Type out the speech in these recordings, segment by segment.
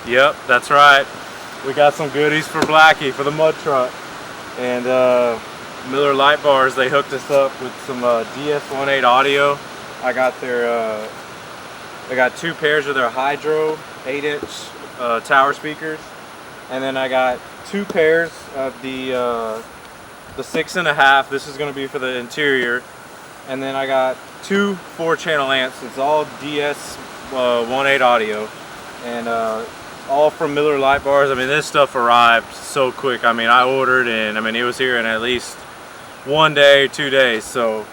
Yep, that's right. We got some goodies for Blackie for the mud truck. And Miller Light Bars, they hooked us up with some DS18 audio. I got their, I got 2 pairs of their Hydro 8-inch tower speakers. And then I got 2 pairs of the 6.5. This is going to be for the interior. And then I got 2 4-channel amps. It's all DS18 audio. And all from Miller Light Bars. I mean, this stuff arrived so quick. I mean, I ordered and I mean, it was here in at least 1 day, 2 days. So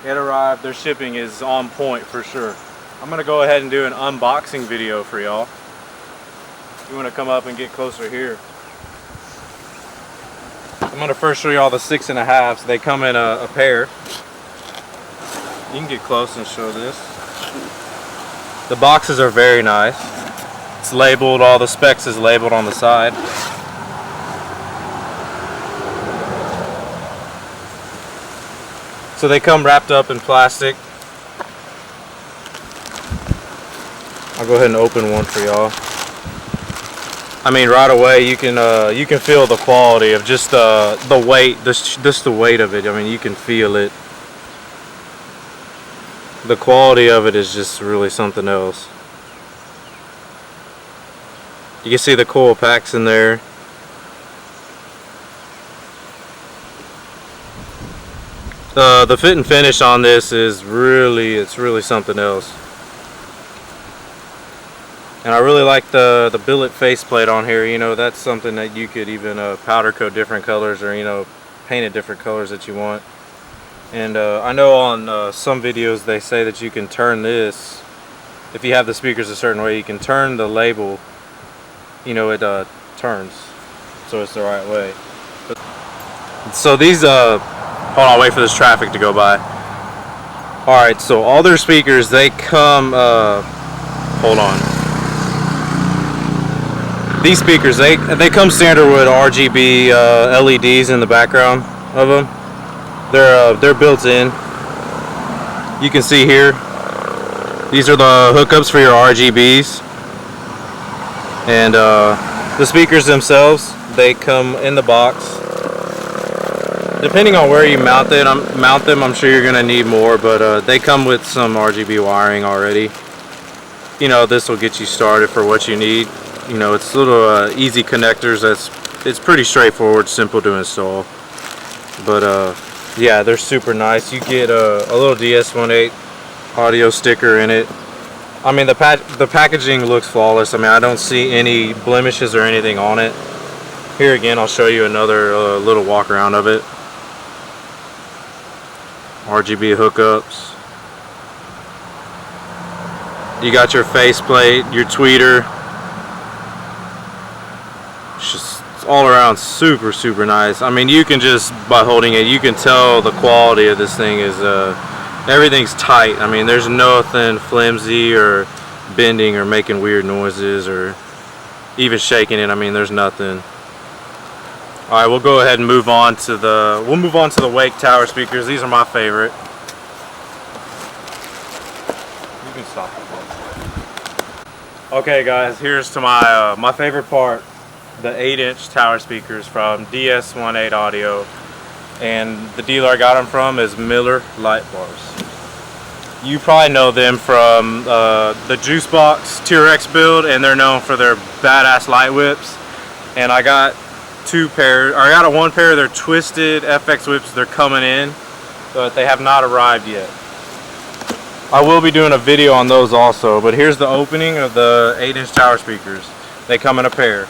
it arrived. Their shipping is on point for sure. I'm gonna go ahead and do an unboxing video for y'all. You wanna come up and get closer here. I'm gonna first show you all the 6.5s. They come in a pair. You can get close and show this. The boxes are very nice. It's labeled, all the specs is labeled on the side. So they come wrapped up in plastic. I'll go ahead and open one for y'all. I mean, right away you can feel the quality of just the weight, just the weight of it. I mean, you can feel it. The quality of it is just really something else. You can see the coil packs in there. The fit and finish on this is it's really something else. And I really like the billet faceplate on here. You know, that's something that you could even powder coat different colors, or, you know, paint it different colors that you want. And I know on some videos they say that you can turn this, if you have the speakers a certain way, you can turn the label. You know, it turns, so it's the right way. So these, hold on, wait for this traffic to go by. Alright, so all their speakers, they come, hold on. These speakers, they come standard with RGB LEDs in the background of them. They're built in. You can see here, these are the hookups for your RGBs. And the speakers themselves, they come in the box. Depending on where you mount them, I'm sure you're gonna need more, but they come with some RGB wiring already. You know, this will get you started for what you need. You know, it's little easy connectors. It's pretty straightforward, simple to install. But yeah, they're super nice. You get a little DS18 audio sticker in it. I mean, the packaging looks flawless. I mean, I don't see any blemishes or anything on it. Here again, I'll show you another little walk around of it. RGB hookups. You got your faceplate, your tweeter. It's just all around super, super nice. I mean, you can just, by holding it, you can tell the quality of this thing is everything's tight. I mean, there's nothing flimsy or bending or making weird noises or even shaking it. I mean, there's nothing. All right, we'll go ahead and move on to the Wake Tower speakers. These are my favorite. You can stop it. Okay, guys, here's to my favorite part: the 8-inch tower speakers from DS18 Audio. And the dealer I got them from is Miller Light Bars. You probably know them from the Juice Box T-Rex build, and they're known for their badass light whips. And I got 2 pairs, or I got one pair of their twisted FX whips. They're coming in, but they have not arrived yet. I will be doing a video on those also, but here's the opening of the 8-inch tower speakers. They come in a pair.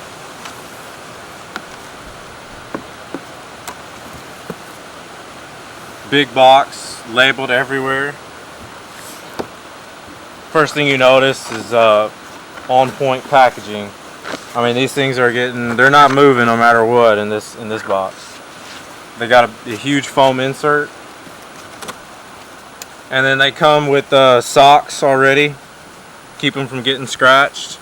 Big box, labeled everywhere. First thing you notice is on point packaging. I mean, these things are they're not moving no matter what in this box. They got a huge foam insert. And then they come with socks already. Keep them from getting scratched.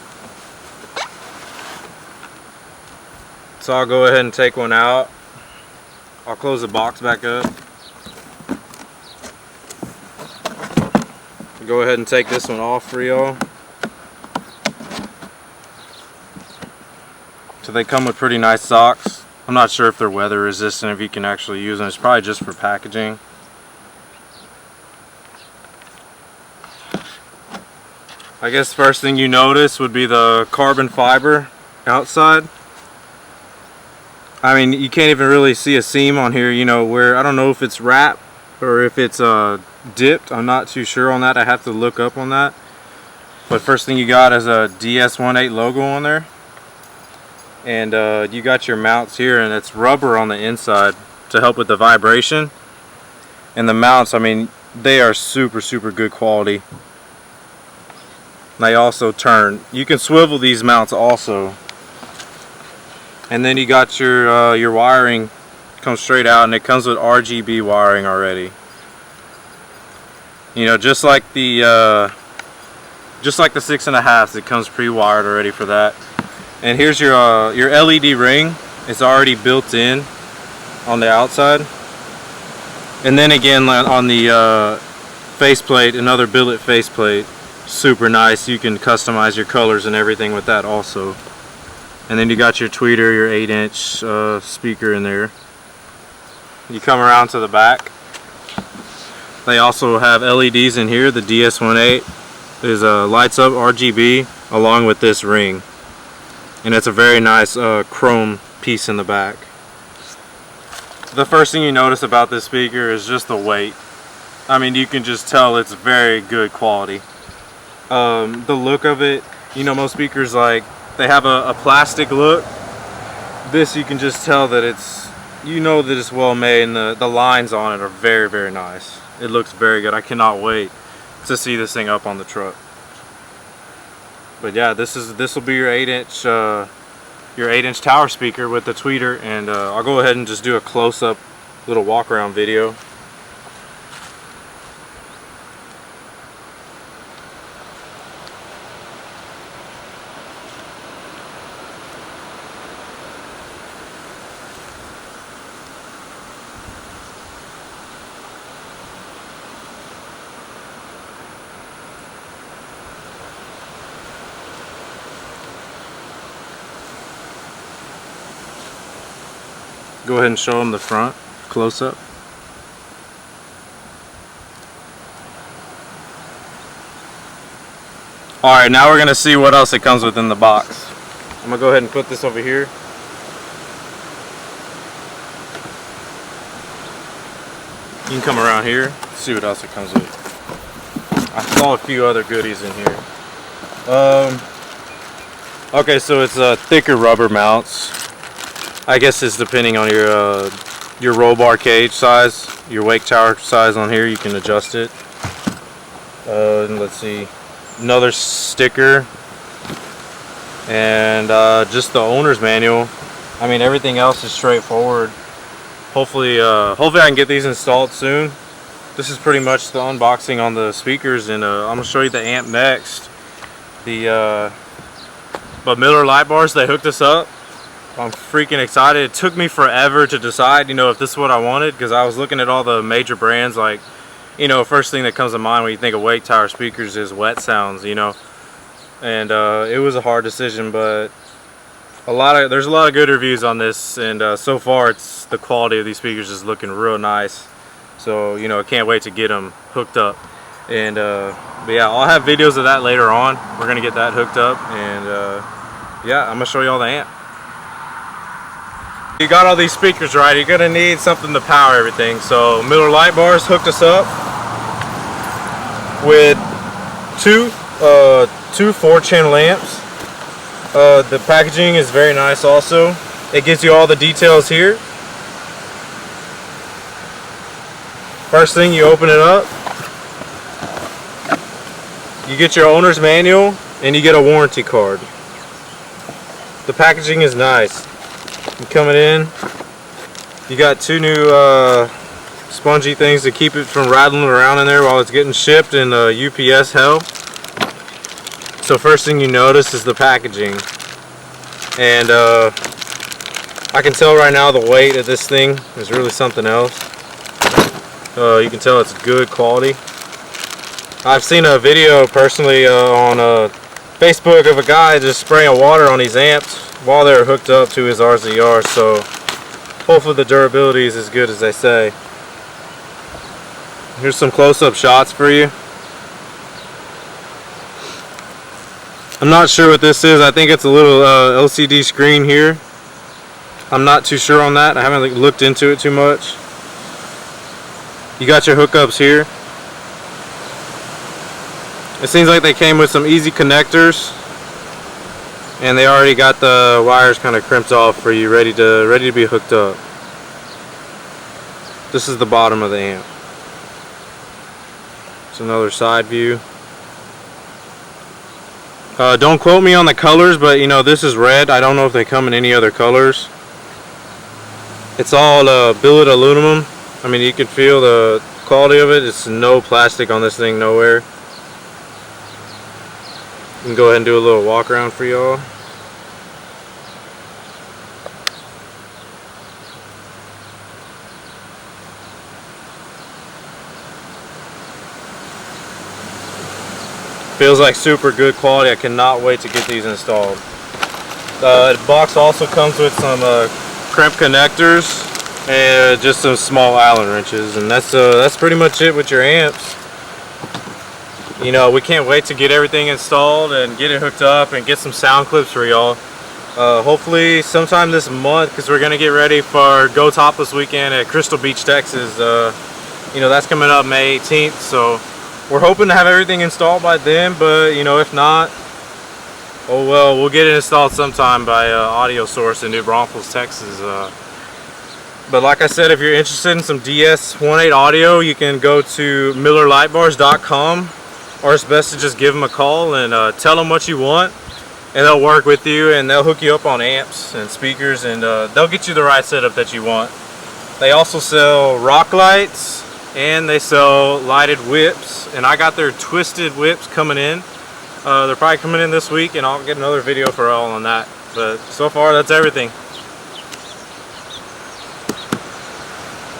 So I'll go ahead and take one out. I'll close the box back up. Go ahead and take this one off for y'all. They come with pretty nice socks. I'm not sure if they're weather resistant, if you can actually use them. It's probably just for packaging. I guess first thing you notice would be the carbon fiber outside. I mean, you can't even really see a seam on here, you know, where I don't know if it's wrapped or if it's dipped. I'm not too sure on that. I have to look up on that. But first thing you got is a DS18 logo on there. And you got your mounts here, and it's rubber on the inside to help with the vibration. And the mounts, I mean, they are super good quality. They also turn. You can swivel these mounts also. And then you got your wiring comes straight out, and it comes with RGB wiring already. You know, just like the 6.5s, it comes pre-wired already for that. And here's your LED ring. It's already built in on the outside. And then again on the faceplate, another billet faceplate. Super nice. You can customize your colors and everything with that also. And then you got your tweeter, your 8-inch speaker in there. You come around to the back. They also have LEDs in here. The DS18 is lights up RGB along with this ring. And it's a very nice chrome piece in the back. The first thing you notice about this speaker is just the weight. I mean, you can just tell it's very good quality. The look of it, you know, most speakers, like, they have a plastic look. This, you can just tell that it's, you know, that it's well made, and the lines on it are very nice. It looks very good. I cannot wait to see this thing up on the truck. But yeah, this will be your 8-inch tower speaker with the tweeter, and I'll go ahead and just do a close-up little walk around video. Go ahead and show them the front close up. Alright, now we're going to see what else it comes with in the box. I'm going to go ahead and put this over here. You can come around here, see what else it comes with. I saw a few other goodies in here. Okay, so it's thicker rubber mounts. I guess it's depending on your roll bar cage size, your wake tower size on here. You can adjust it. And let's see, another sticker, and just the owner's manual. I mean, everything else is straightforward. Hopefully I can get these installed soon. This is pretty much the unboxing on the speakers, and I'm gonna show you the amp next. But Miller light bars, they hooked us up. I'm freaking excited. It took me forever to decide, you know, if this is what I wanted, because I was looking at all the major brands. Like, you know, first thing that comes to mind when you think of wake tower speakers is wet sounds, you know. And it was a hard decision, but there's a lot of good reviews on this, and so far the quality of these speakers is looking real nice. So, you know, I can't wait to get them hooked up. And but yeah, I'll have videos of that later on. We're gonna get that hooked up, and yeah, I'm gonna show you all the amp. You got all these speakers, right? You're gonna need something to power everything. So Miller light bars hooked us up with two 4-channel amps. The packaging is very nice also. It gives you all the details here. First thing, you open it up, you get your owner's manual, and you get a warranty card. The packaging is nice. Coming in, you got two new spongy things to keep it from rattling around in there while it's getting shipped in UPS hell. So first thing you notice is the packaging, and I can tell right now the weight of this thing is really something else. You can tell it's good quality. I've seen a video personally on Facebook of a guy just spraying water on these amps while they're hooked up to his RZR, so hopefully the durability is as good as they say. Here's some close-up shots for you. I'm not sure what this is. I think it's a little LCD screen here. I'm not too sure on that. I haven't looked into it too much. You got your hookups here. It seems like they came with some easy connectors, and they already got the wires kind of crimped off for you, ready to be hooked up. This is the bottom of the amp. It's another side view. Don't quote me on the colors, but you know, this is red. I don't know if they come in any other colors. It's all billet aluminum. I mean, you can feel the quality of it. It's no plastic on this thing, nowhere. You can go ahead and do a little walk around for y'all. Feels like super good quality. I cannot wait to get these installed. The box also comes with some crimp connectors and just some small Allen wrenches, and that's pretty much it with your amps. You know, we can't wait to get everything installed and get it hooked up and get some sound clips for y'all. Hopefully sometime this month, because we're gonna get ready for Go Topless weekend at Crystal Beach, Texas. You know, that's coming up May 18th, so we're hoping to have everything installed by then, but you know, if not, oh well, we'll get it installed sometime by Audio Source in New Braunfels, Texas. But like I said, if you're interested in some DS18 audio, you can go to millerlightbars.com, or it's best to just give them a call and tell them what you want, and they'll work with you and they'll hook you up on amps and speakers, and they'll get you the right setup that you want. They also sell rock lights, and they sell lighted whips, and I got their twisted whips coming in. They're probably coming in this week, and I'll get another video for all on that. But so far, that's everything.